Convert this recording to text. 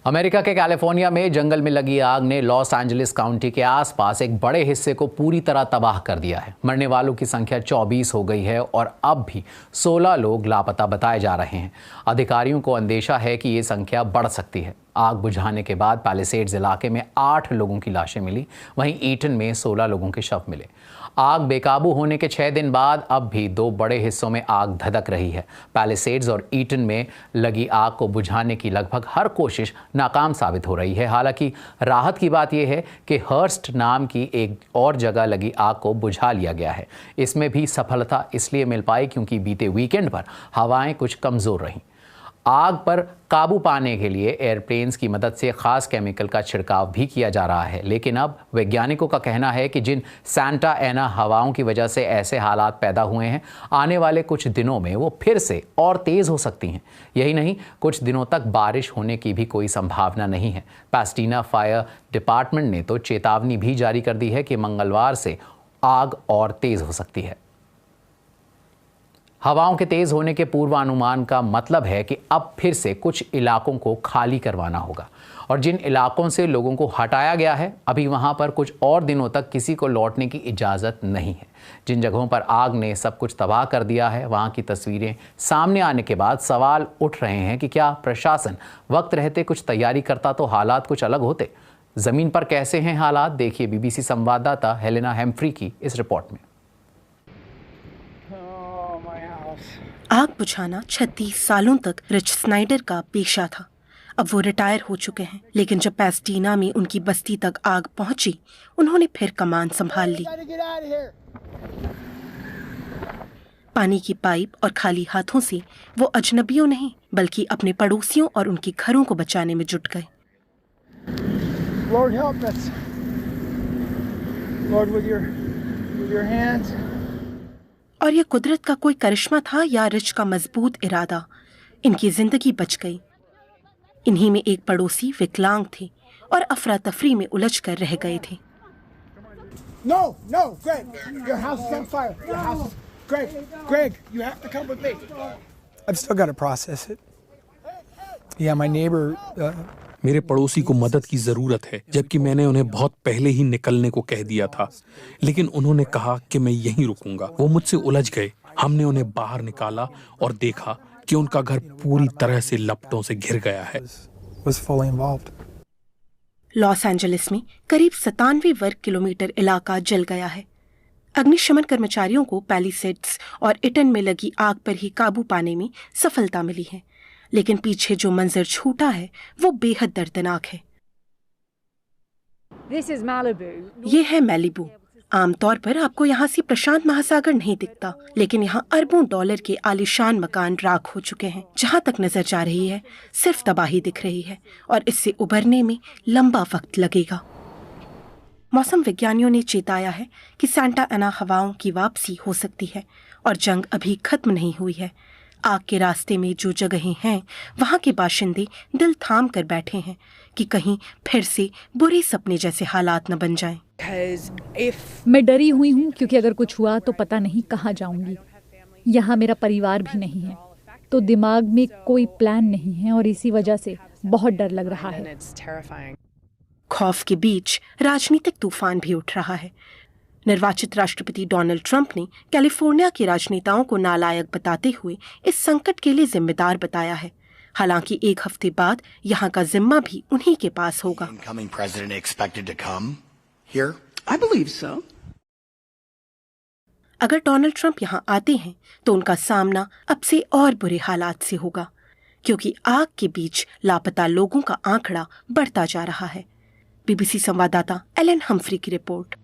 America के California में जंगल में लगी आग ने लॉस एंजलिस काउंटी के आसपास एक बड़े हिस्से को पूरी तरह तबाह कर दिया है। मरने वालों की संख्या 24 हो गई है और अब भी 16 लोग लापता बताए जा रहे हैं। अधिकारियों को अंदेशा है कि ये संख्या बढ़ सकती है। आग बुझाने के बाद पैलिसेड्स इलाके में 8 लोगों की लाशें मिली, वहीं ईटन में 16 लोगों के शव मिले। आग बेकाबू होने के 6 दिन बाद अब भी 2 बड़े हिस्सों में आग धधक रही है। पैलिसेड्स और ईटन में लगी आग को बुझाने की लगभग हर कोशिश नाकाम साबित हो रही है। हालांकि राहत की बात यह है कि हर्स्ट नाम की एक और जगह लगी आग को बुझा लिया गया है। इसमें भी सफलता इसलिए मिल पाई क्योंकि बीते वीकेंड पर हवाएं कुछ कमज़ोर रहीं। आग पर काबू पाने के लिए एयरप्लेन्स की मदद से खास केमिकल का छिड़काव भी किया जा रहा है, लेकिन अब वैज्ञानिकों का कहना है कि जिन सांता एना हवाओं की वजह से ऐसे हालात पैदा हुए हैं, आने वाले कुछ दिनों में वो फिर से और तेज़ हो सकती हैं। यही नहीं, कुछ दिनों तक बारिश होने की भी कोई संभावना नहीं है। पास्टीना फायर डिपार्टमेंट ने तो चेतावनी भी जारी कर दी है कि मंगलवार से आग और तेज़ हो सकती है। हवाओं के तेज होने के पूर्वानुमान का मतलब है कि अब फिर से कुछ इलाकों को खाली करवाना होगा और जिन इलाकों से लोगों को हटाया गया है, अभी वहां पर कुछ और दिनों तक किसी को लौटने की इजाज़त नहीं है। जिन जगहों पर आग ने सब कुछ तबाह कर दिया है, वहां की तस्वीरें सामने आने के बाद सवाल उठ रहे हैं कि क्या प्रशासन वक्त रहते कुछ तैयारी करता तो हालात कुछ अलग होते। ज़मीन पर कैसे हैं हालात, देखिए बीबीसी संवाददाता हेलेना हेम्फ्री की इस रिपोर्ट में। आग बुझाना 36 सालों तक रिच स्नाइडर का पेशा था। अब वो रिटायर हो चुके हैं, लेकिन जब पैस्टीना में उनकी बस्ती तक आग पहुंची, उन्होंने फिर कमान संभाल ली। पानी की पाइप और खाली हाथों से वो अजनबियों नहीं बल्कि अपने पड़ोसियों और उनके घरों को बचाने में जुट गए। Lord help us. Lord with your hands. और ये कुदरत का कोई करिश्मा था या रिच का मजबूत इरादा, इनकी जिंदगी बच गई। इन्हीं में एक पड़ोसी विकलांग थे और अफरा तफरी में उलझ कर रह गए थे। No, Greg, your house is on fire. Your house is... Greg, you have to come with me. I've still got to process it. Yeah, my neighbor... मेरे पड़ोसी को मदद की जरूरत है, जबकि मैंने उन्हें बहुत पहले ही निकलने को कह दिया था, लेकिन उन्होंने कहा कि मैं यहीं रुकूंगा। वो मुझसे उलझ गए। हमने उन्हें बाहर निकाला और देखा कि उनका घर पूरी तरह से लपटों से घिर गया है। लॉस एंजलिस में करीब 97 वर्ग किलोमीटर इलाका जल गया है। अग्निशमन कर्मचारियों को पैलिसेड्स और इटन में लगी आग पर ही काबू पाने में सफलता मिली है, लेकिन पीछे जो मंजर छूटा है वो बेहद दर्दनाक है। ये है मैलिबू। आमतौर पर आपको यहाँ से प्रशांत महासागर नहीं दिखता, लेकिन यहाँ अरबों डॉलर के आलीशान मकान राख हो चुके हैं। जहाँ तक नजर जा रही है सिर्फ तबाही दिख रही है और इससे उबरने में लंबा वक्त लगेगा। मौसम विज्ञानियों ने चेताया है कि सांता एना हवाओं की वापसी हो सकती है और जंग अभी खत्म नहीं हुई है। आग के रास्ते में जो जगहें हैं, वहाँ के बाशिंदे दिल थाम कर बैठे हैं कि कहीं फिर से बुरे सपने जैसे हालात न बन जाएं। मैं डरी हुई हूँ क्योंकि अगर कुछ हुआ तो पता नहीं कहाँ जाऊंगी। यहाँ मेरा परिवार भी नहीं है, तो दिमाग में कोई प्लान नहीं है और इसी वजह से बहुत डर लग रहा है। खौफ के बीच राजनीतिक तूफान भी उठ रहा है। निर्वाचित राष्ट्रपति डोनाल्ड ट्रंप ने कैलिफोर्निया के राजनेताओं को नालायक बताते हुए इस संकट के लिए जिम्मेदार बताया है। हालांकि एक हफ्ते बाद यहाँ का जिम्मा भी उन्हीं के पास होगा। अगर डोनाल्ड ट्रंप यहाँ आते हैं तो उनका सामना अब से और बुरे हालात से होगा, क्योंकि आग के बीच लापता लोगों का आंकड़ा बढ़ता जा रहा है। बीबीसी संवाददाता एलन हम्फ्री की रिपोर्ट।